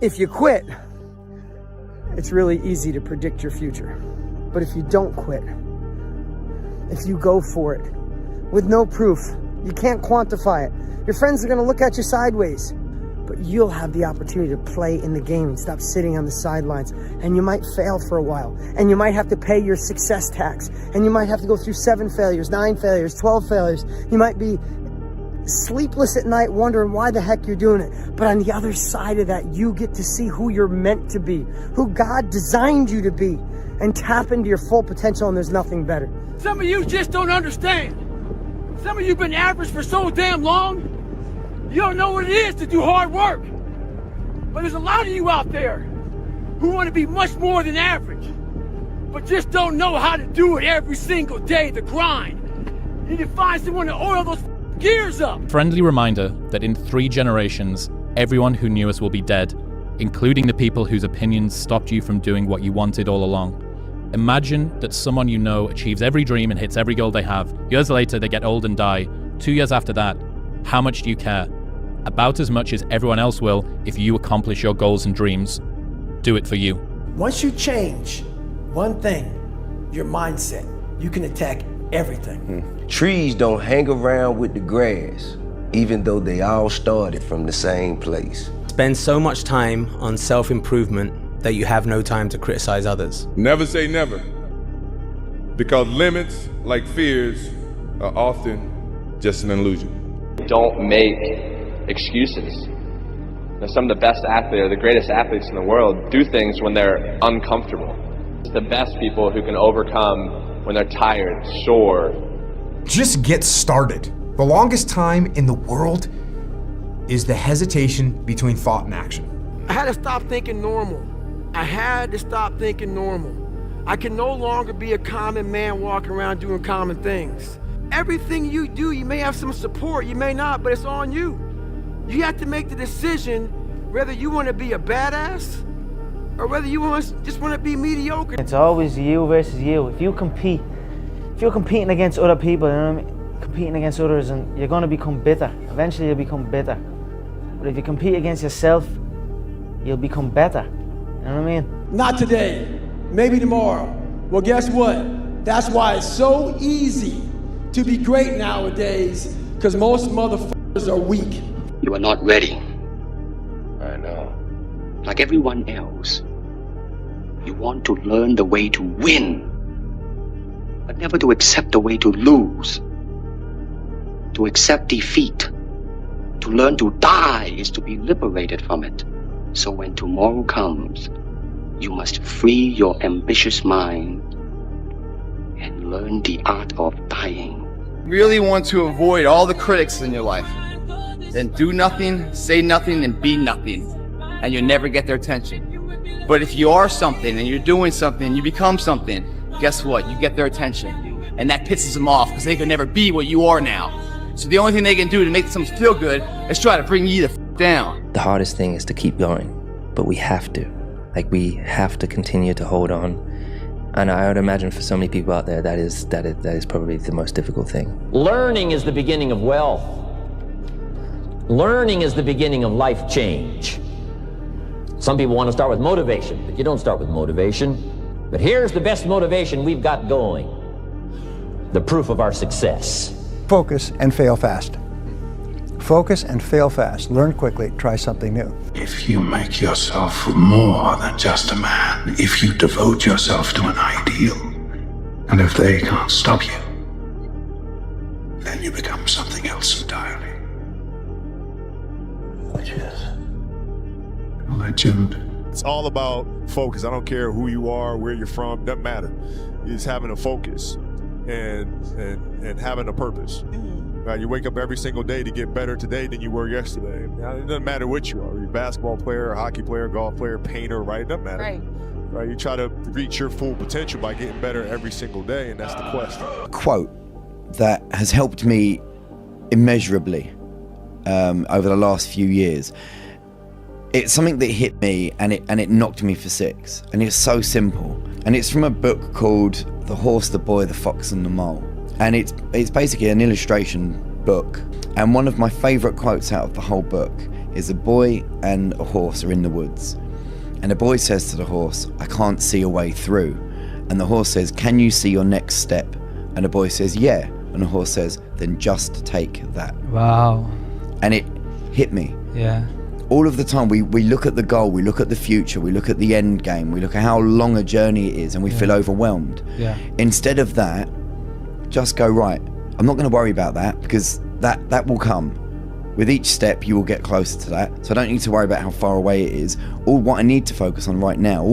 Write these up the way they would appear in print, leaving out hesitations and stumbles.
If you quit, it's really easy to predict your future. But if you don't quit, if you go for it with no proof, you can't quantify it. Your friends are gonna look at you sideways, but you'll have the opportunity to play in the game and stop sitting on the sidelines. And you might fail for a while, and you might have to pay your success tax, and you might have to go through 7 failures, 9 failures, 12 failures. You might be sleepless at night wondering why the heck you're doing it. But on the other side of that, you get to see who you're meant to be, who God designed you to be, and tap into your full potential, and there's nothing better. Some of you just don't understand. Some of you been average for so damn long, you don't know what it is to do hard work. But there's a lot of you out there who want to be much more than average, but just don't know how to do it every single day, the grind. You need to find someone to oil those gears up. Friendly reminder that in 3 generations, everyone who knew us will be dead, including the people whose opinions stopped you from doing what you wanted all along. Imagine that someone you know achieves every dream and hits every goal they have. Years later, they get old and die. 2 years after that, how much do you care? About as much as everyone else will if you accomplish your goals and dreams. Do it for you. Once you change one thing, your mindset, you can attack everything. Trees don't hang around with the grass, even though they all started from the same place. Spend so much time on self-improvement that you have no time to criticize others. Never say never, because limits, like fears, are often just an illusion. Don't make excuses. Now, some of the best athletes, or the greatest athletes in the world, do things when they're uncomfortable. It's the best people who can overcome when they're tired, sore. Just get started. The longest time in the world is the hesitation between thought and action. I had to stop thinking normal. I had to stop thinking normal. I can no longer be a common man walking around doing common things. Everything you do, you may have some support, you may not, but it's on you. You have to make the decision whether you want to be a badass or whether you just want to be mediocre. It's always you versus you. If you're competing against other people, you know what I mean? Competing against others, and you're going to become bitter. Eventually you'll become bitter. But if you compete against yourself, you'll become better. You know what I mean? Not today, maybe tomorrow. Well, guess what? That's why it's so easy to be great nowadays, because most motherfuckers are weak. You are not ready. I know. Like everyone else, you want to learn the way to win, but never to accept the way to lose. To accept defeat, to learn to die is to be liberated from it. So when tomorrow comes, you must free your ambitious mind and learn the art of dying. Really want to avoid all the critics in your life. Then do nothing, say nothing, and be nothing, and you'll never get their attention. But if you are something and you're doing something, you become something, guess what? You get their attention. And that pisses them off because they can never be what you are now. So the only thing they can do to make themselves feel good is try to bring you the f down. The hardest thing is to keep going, but we have to. Like, we have to continue to hold on. And I would imagine for so many people out there, that is probably the most difficult thing. Learning is the beginning of wealth. Learning is the beginning of life change. Some people want to start with motivation, but you don't start with motivation. But here's the best motivation we've got going. The proof of our success. Focus and fail fast. Focus and fail fast. Learn quickly, try something new. If you make yourself more than just a man, if you devote yourself to an ideal, and if they can't stop you, then you become something else entirely. Which is a legend. It's all about focus. I don't care who you are, where you're from, doesn't matter. It's having a focus and having a purpose. You wake up every single day to get better today than you were yesterday. Now, it doesn't matter what you are. You're a basketball player, a hockey player, golf player, painter, right? It doesn't matter. Right? You try to reach your full potential by getting better every single day, and that's the quest. A quote that has helped me immeasurably over the last few years. It's something that hit me and it knocked me for six. And it's so simple. And it's from a book called The Horse, the Boy, the Fox and the Mole. And it's basically an illustration book. And one of my favorite quotes out of the whole book is a boy and a horse are in the woods. And the boy says to the horse, I can't see a way through. And the horse says, can you see your next step? And the boy says, yeah. And the horse says, then just take that. Wow. And it hit me. Yeah. All of the time, we look at the goal, we look at the future, we look at the end game, we look at how long a journey it is, and we feel overwhelmed. Yeah. Instead of that, just go, right, I'm not going to worry about that, because that will come. With each step, you will get closer to that. So I don't need to worry about how far away it is. All I need to focus on right now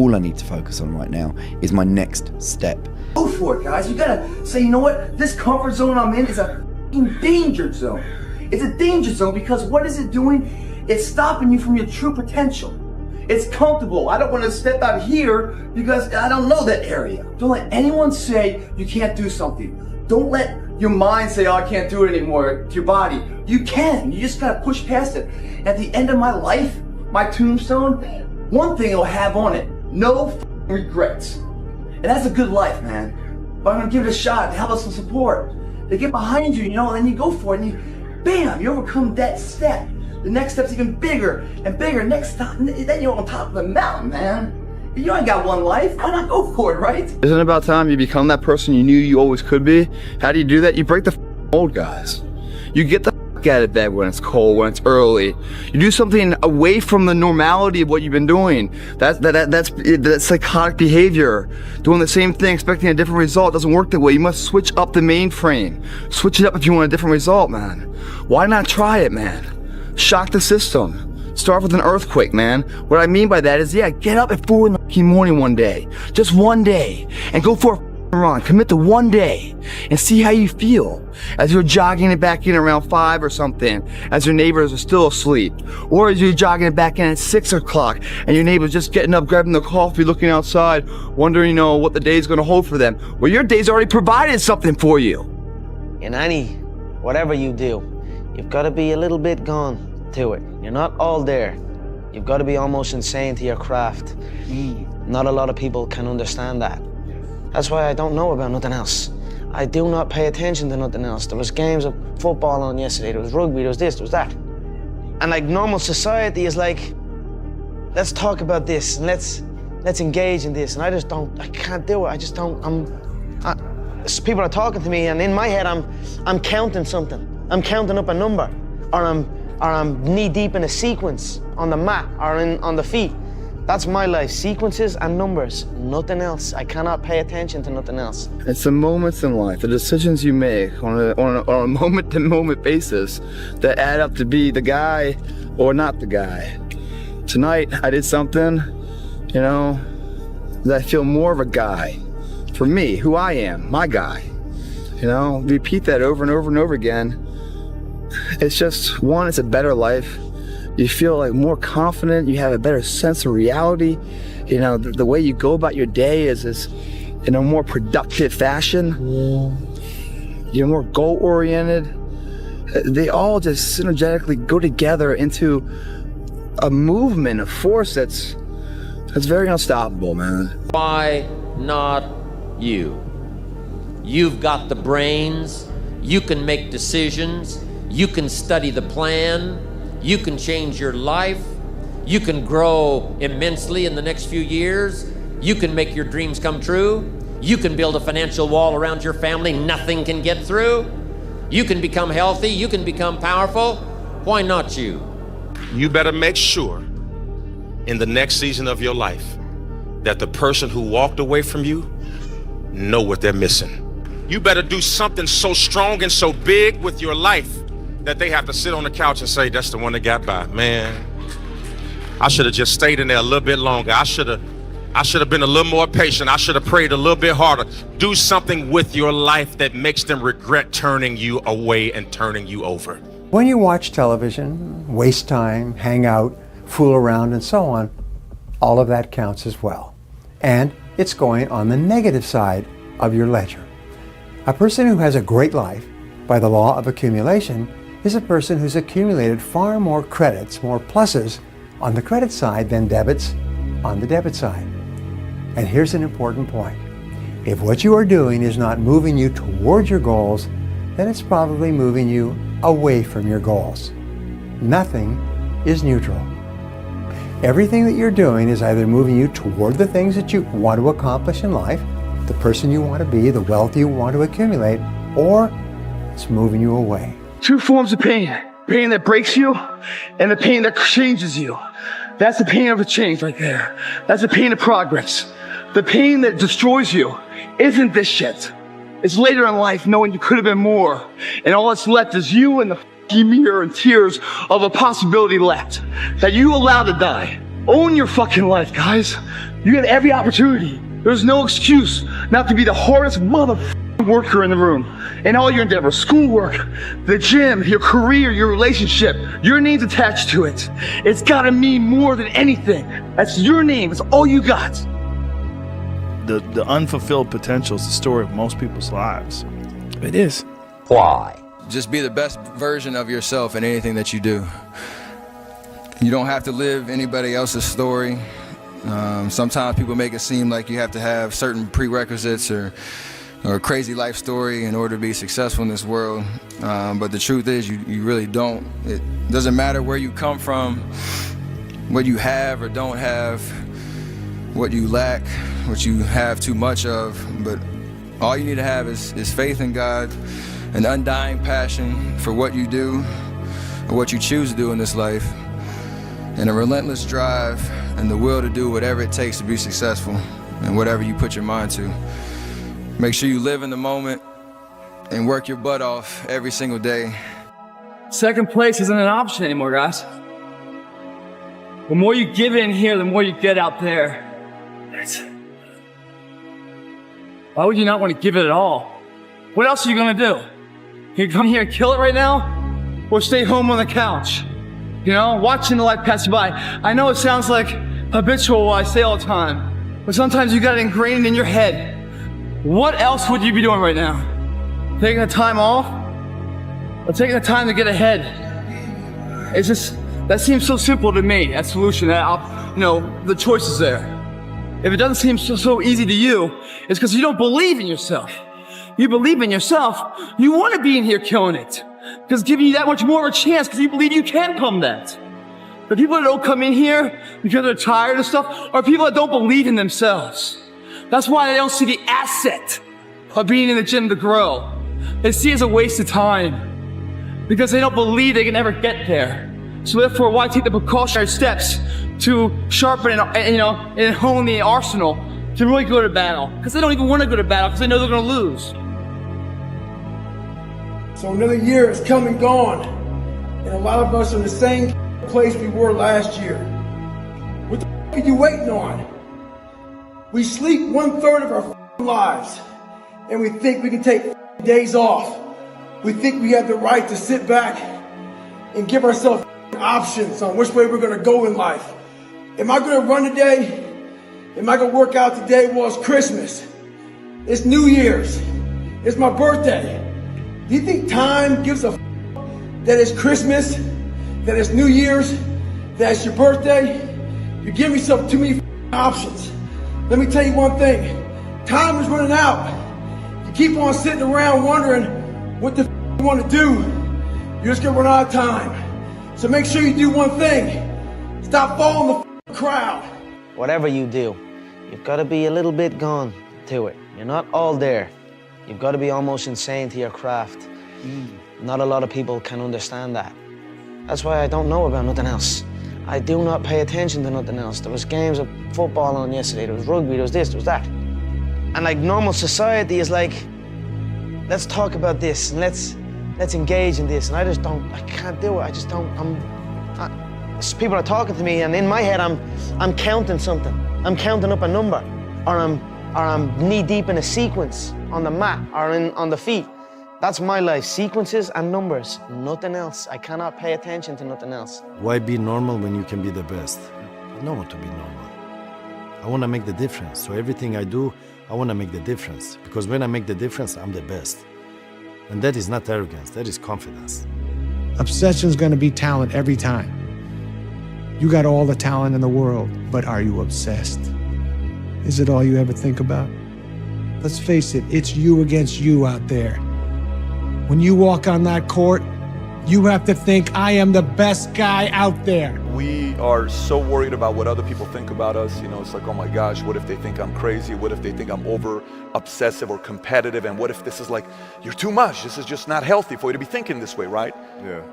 is my next step. Go for it, guys. You gotta say, you know what? This comfort zone I'm in is a f***ing danger zone. It's a danger zone because what is it doing? It's stopping you from your true potential. It's comfortable. I don't want to step out here because I don't know that area. Don't let anyone say you can't do something. Don't let your mind say, oh, I can't do it anymore to your body. You can. You just gotta push past it. At the end of my life, my tombstone, one thing it'll have on it, no f***ing regrets. And that's a good life, man. But I'm gonna give it a shot to help us some support. They get behind you, and then you go for it, and you, bam, you overcome that step. The next step's even bigger and bigger. Next time, then you're on top of the mountain, man. You ain't got one life. Why not go for it, right? Isn't it about time you become that person you knew you always could be? How do you do that? You break the mold, guys. You get the out of bed when it's cold, when it's early. You do something away from the normality of what you've been doing. That's psychotic behavior. Doing the same thing, expecting a different result doesn't work that way. You must switch up the mainframe. Switch it up if you want a different result, man. Why not try it, man? Shock the system. Start with an earthquake, man. What I mean by that is, yeah, get up at 4 in the morning one day. Just one day. And go for a run. Commit to one day and see how you feel as you're jogging it back in around 5 or something, as your neighbors are still asleep, or as you're jogging it back in at 6 o'clock and your neighbor's just getting up, grabbing the coffee, looking outside, wondering, what the day's going to hold for them. Well, your day's already provided something for you. In whatever you do, you've got to be a little bit gone to it. You're not all there. You've got to be almost insane to your craft. Not a lot of people can understand that. That's why I don't know about nothing else. I do not pay attention to nothing else. There was games of football on yesterday, there was rugby, there was this, there was that. And like normal society is like, let's talk about this and let's engage in this. And I can't do it. I just don't, people are talking to me and in my head I'm counting something. I'm counting up a number, or I'm knee deep in a sequence on the mat or on the feet. That's my life, sequences and numbers, nothing else. I cannot pay attention to nothing else. It's the moments in life, the decisions you make on a moment-to-moment basis that add up to be the guy or not the guy. Tonight, I did something, that I feel more of a guy. For me, who I am, my guy. Repeat that over and over and over again. It's just, one, it's a better life. You feel like more confident, you have a better sense of reality. The way you go about your day is in a more productive fashion. You're more goal-oriented. They all just synergetically go together into a movement, a force that's very unstoppable, man. Why not you? You've got the brains, you can make decisions, you can study the plan, you can change your life, you can grow immensely in the next few years, you can make your dreams come true, you can build a financial wall around your family nothing can get through, you can become healthy, you can become powerful. Why not you? You better make sure in the next season of your life that the person who walked away from you know what they're missing. You better do something so strong and so big with your life that they have to sit on the couch and say, that's the one that got by. Man, I should have just stayed in there a little bit longer. I should have been a little more patient. I should have prayed a little bit harder. Do something with your life that makes them regret turning you away and turning you over. When you watch television, waste time, hang out, fool around, and so on, all of that counts as well. And it's going on the negative side of your ledger. A person who has a great life, by the law of accumulation, is a person who's accumulated far more credits, more pluses on the credit side than debits on the debit side. And here's an important point. If what you are doing is not moving you toward your goals, then it's probably moving you away from your goals. Nothing is neutral. Everything that you're doing is either moving you toward the things that you want to accomplish in life, the person you want to be, the wealth you want to accumulate, or it's moving you away. Two forms of pain. Pain that breaks you and the pain that changes you. That's the pain of a change right there. That's the pain of progress. The pain that destroys you isn't this shit. It's later in life knowing you could have been more. And all that's left is you and the mirror and tears of a possibility left that you allowed to die. Own your fucking life, guys. You get every opportunity. There's no excuse not to be the hardest motherfucking worker in the room. In all your endeavors, schoolwork, the gym, your career, your relationship, your name's attached to it. It's gotta mean more than anything. That's your name, it's all you got. The unfulfilled potential is the story of most people's lives. It is. Why? Just be the best version of yourself in anything that you do. You don't have to live anybody else's story. Sometimes people make it seem like you have to have certain prerequisites or a crazy life story in order to be successful in this world. But the truth is you really don't. It doesn't matter where you come from, what you have or don't have, what you lack, what you have too much of, but all you need to have is faith in God, an undying passion for what you do or what you choose to do in this life, and a relentless drive and the will to do whatever it takes to be successful and whatever you put your mind to. Make sure you live in the moment and work your butt off every single day. Second place isn't an option anymore, guys. The more you give in here, the more you get out there. Why would you not want to give it at all? What else are you gonna do? You come here and kill it right now? Or stay home on the couch? You know, watching the life pass you by. I know it sounds like habitual what I say all the time, but sometimes you got it ingrained in your head. What else would you be doing right now? Taking the time off? Or taking the time to get ahead? It's just, that seems so simple to me, that solution, the choice is there. If it doesn't seem so easy to you, it's because you don't believe in yourself. You believe in yourself, you want to be in here killing it. Because it's giving you that much more of a chance because you believe you can become that. The people that don't come in here because they're tired of stuff are people that don't believe in themselves. That's why they don't see the asset of being in the gym to grow. They see it as a waste of time because they don't believe they can ever get there. So therefore, why take the precautionary steps to sharpen and hone the arsenal to really go to battle? Because they don't even want to go to battle because they know they're going to lose. So another year has come and gone, and a lot of us are in the same place we were last year. What the f*** are you waiting on? We sleep 1/3 of our lives, and we think we can take days off. We think we have the right to sit back and give ourselves options on which way we're going to go in life. Am I going to run today? Am I going to work out today? Well, it's Christmas. It's New Year's. It's my birthday. Do you think time gives a that it's Christmas, that it's New Year's, that it's your birthday? You give yourself too many options. Let me tell you one thing. Time is running out. You keep on sitting around wondering what the you want to do. You're just going to run out of time. So make sure you do one thing. Stop following the crowd. Whatever you do, you've got to be a little bit gone to it. You're not all there. You've got to be almost insane to your craft. Not a lot of people can understand that. That's why I don't know about nothing else. I do not pay attention to nothing else. There was games of football on yesterday, there was rugby, there was this, there was that. And like normal society is like, let's talk about this and let's engage in this. And I can't do it. I just don't, people are talking to me and in my head I'm counting something. I'm counting up a number or I'm knee deep in a sequence on the mat or on the feet. That's my life, sequences and numbers, nothing else. I cannot pay attention to nothing else. Why be normal when you can be the best? I don't want to be normal. I want to make the difference. So everything I do, I want to make the difference. Because when I make the difference, I'm the best. And that is not arrogance, that is confidence. Obsession's gonna be talent every time. You got all the talent in the world, but are you obsessed? Is it all you ever think about? Let's face it, it's you against you out there. When you walk on that court, You have to think, I am the best guy out there. We are so worried about what other people think about us. You know, it's like, oh my gosh, what if they think I'm crazy? What if they think I'm over obsessive or competitive? And what if this is like, you're too much. This is just not healthy for you to be thinking this way, right? Yeah.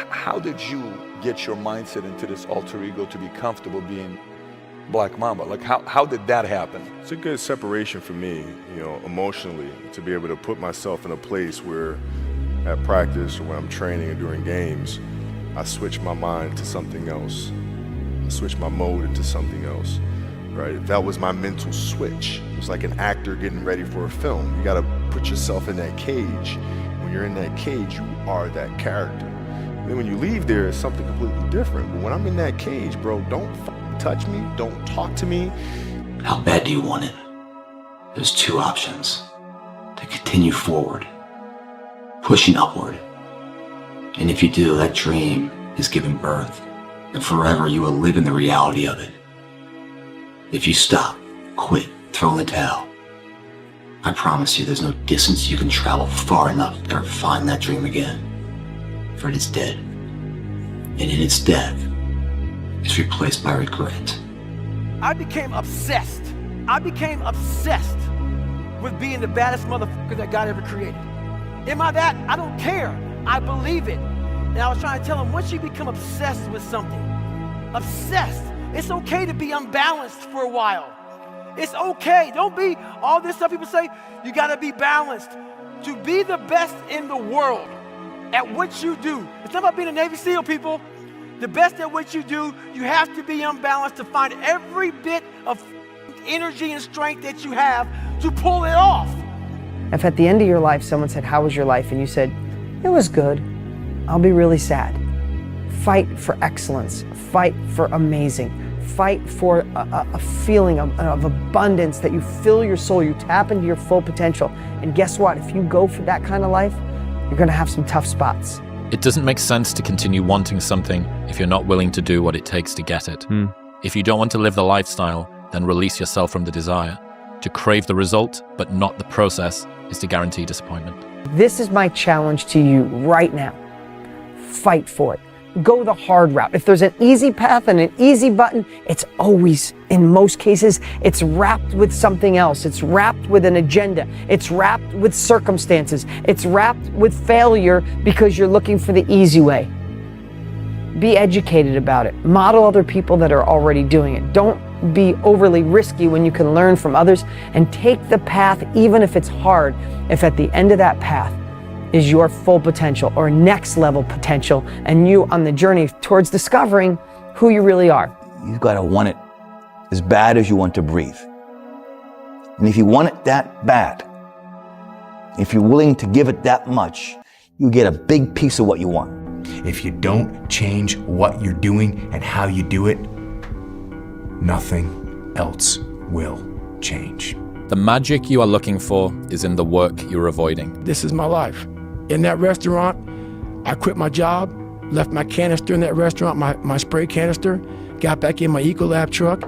How did you get your mindset into this alter ego to be comfortable being Black Mamba? Like, how did that happen? It's a good separation for me, you know, emotionally, to be able to put myself in a place where at practice or when I'm training or during games, I switch my mind to something else. I switch my mode into something else, right? That was my mental switch. It's like an actor getting ready for a film. You gotta put yourself in that cage. When you're in that cage, you are that character. Then when you leave there, it's something completely different. But when I'm in that cage, bro, don't touch me, don't talk to me. How bad do you want it? There's two options. To continue forward, pushing upward. And if you do, that dream is given birth, and forever you will live in the reality of it. If you stop, quit, throw in the towel, I promise you there's no distance you can travel far enough to ever find that dream again. For it is dead. And in its death, it's replaced by regret. I became obsessed. I became obsessed with being the baddest motherfucker that God ever created. Am I that? I don't care. I believe it. And I was trying to tell him, once you become obsessed with something, obsessed, it's okay to be unbalanced for a while. It's okay. Don't be all this stuff people say, you gotta be balanced. To be the best in the world at what you do. It's not about being a Navy SEAL, people. The best at what you do, you have to be unbalanced to find every bit of energy and strength that you have to pull it off. If at the end of your life someone said, how was your life? And you said, it was good, I'll be really sad. Fight for excellence. Fight for amazing. Fight for a feeling of abundance, that you fill your soul, you tap into your full potential. And guess what? If you go for that kind of life, you're gonna have some tough spots. It doesn't make sense to continue wanting something if you're not willing to do what it takes to get it. If you don't want to live the lifestyle, then release yourself from the desire. To crave the result, but not the process, is to guarantee disappointment. This is my challenge to you right now. Fight for it. Go the hard route. If there's an easy path and an easy button, it's always, in most cases, it's wrapped with something else. It's wrapped with an agenda. It's wrapped with circumstances. It's wrapped with failure because you're looking for the easy way. Be educated about it. Model other people that are already doing it. Don't be overly risky when you can learn from others, and take the path even if it's hard, if at the end of that path is your full potential or next level potential, and you on the journey towards discovering who you really are. You've got to want it as bad as you want to breathe. And if you want it that bad, if you're willing to give it that much, you get a big piece of what you want. If you don't change what you're doing and how you do it, nothing else will change. The magic you are looking for is in the work you're avoiding. This is my life. In that restaurant, I quit my job, left my canister in that restaurant, my spray canister, got back in my Ecolab truck,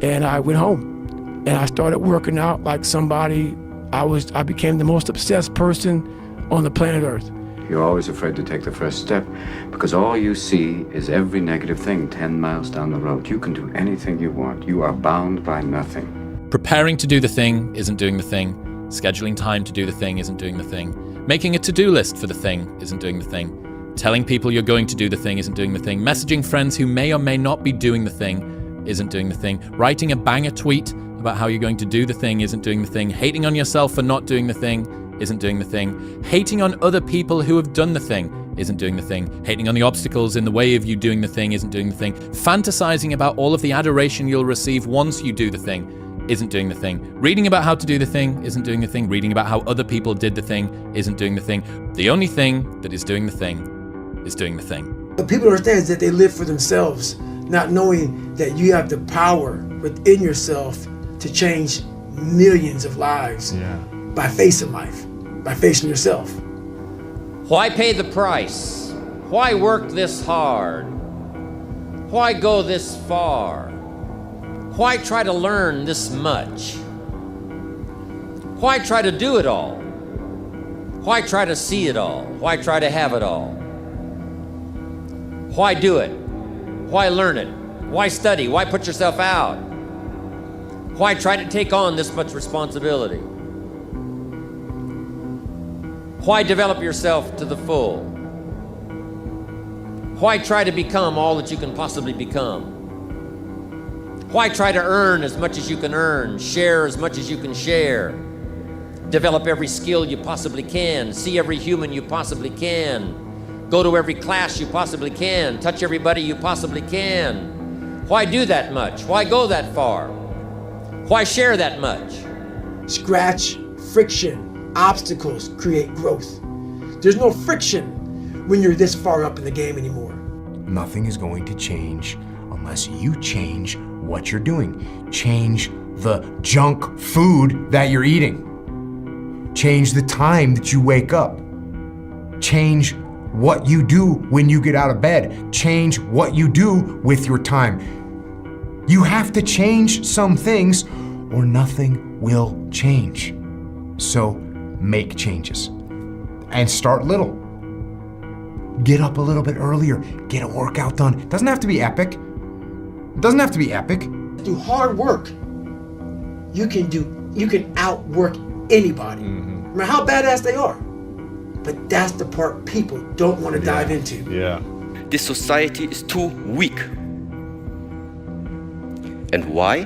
and I went home. And I started working out like somebody. I became the most obsessed person on the planet Earth. You're always afraid to take the first step because all you see is every negative thing 10 miles down the road. You can do anything you want. You are bound by nothing. Preparing to do the thing isn't doing the thing. Scheduling time to do the thing isn't doing the thing. Making a to-do list for the thing isn't doing the thing. Telling people you're going to do the thing isn't doing the thing. Messaging friends who may or may not be doing the thing isn't doing the thing. Writing a banger tweet about how you're going to do the thing isn't doing the thing. Hating on yourself for not doing the thing isn't doing the thing. Hating on other people who have done the thing isn't doing the thing. Hating on the obstacles in the way of you doing the thing isn't doing the thing. Fantasizing about all of the adoration you'll receive once you do the thing isn't doing the thing. Reading about how to do the thing isn't doing the thing. Reading about how other people did the thing isn't doing the thing. The only thing that is doing the thing is doing the thing. What people understand is that they live for themselves, not knowing that you have the power within yourself to change millions of lives by facing life, by facing yourself. Why pay the price? Why work this hard? Why go this far? Why try to learn this much? Why try to do it all? Why try to see it all? Why try to have it all? Why do it? Why learn it? Why study? Why put yourself out? Why try to take on this much responsibility? Why develop yourself to the full? Why try to become all that you can possibly become? Why try to earn as much as you can earn, share as much as you can share, develop every skill you possibly can, see every human you possibly can, go to every class you possibly can, touch everybody you possibly can? Why do that much? Why go that far? Why share that much? Scratch, friction, obstacles create growth. There's no friction when you're this far up in the game anymore. Nothing is going to change unless you change what you're doing. Change the junk food that you're eating. Change the time that you wake up. Change what you do when you get out of bed. Change what you do with your time. You have to change some things or nothing will change. So make changes and start little. Get up a little bit earlier, get a workout done. It doesn't have to be epic. It doesn't have to be epic. Through hard work, you can outwork anybody, no matter how badass they are. But that's the part people don't want to dive into. Yeah. This society is too weak. And why?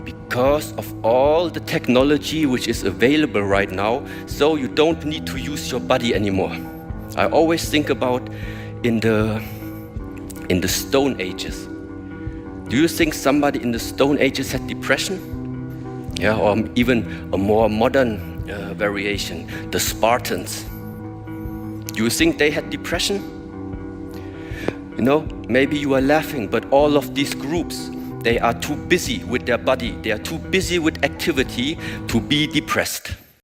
Because of all the technology which is available right now, so you don't need to use your body anymore. I always think about in the Stone Ages. Do you think somebody in the Stone Ages had depression? Yeah, or even a more modern variation, the Spartans. Do you think they had depression? You know, maybe you are laughing, but all of these groups, they are too busy with their body, they are too busy with activity to be depressed.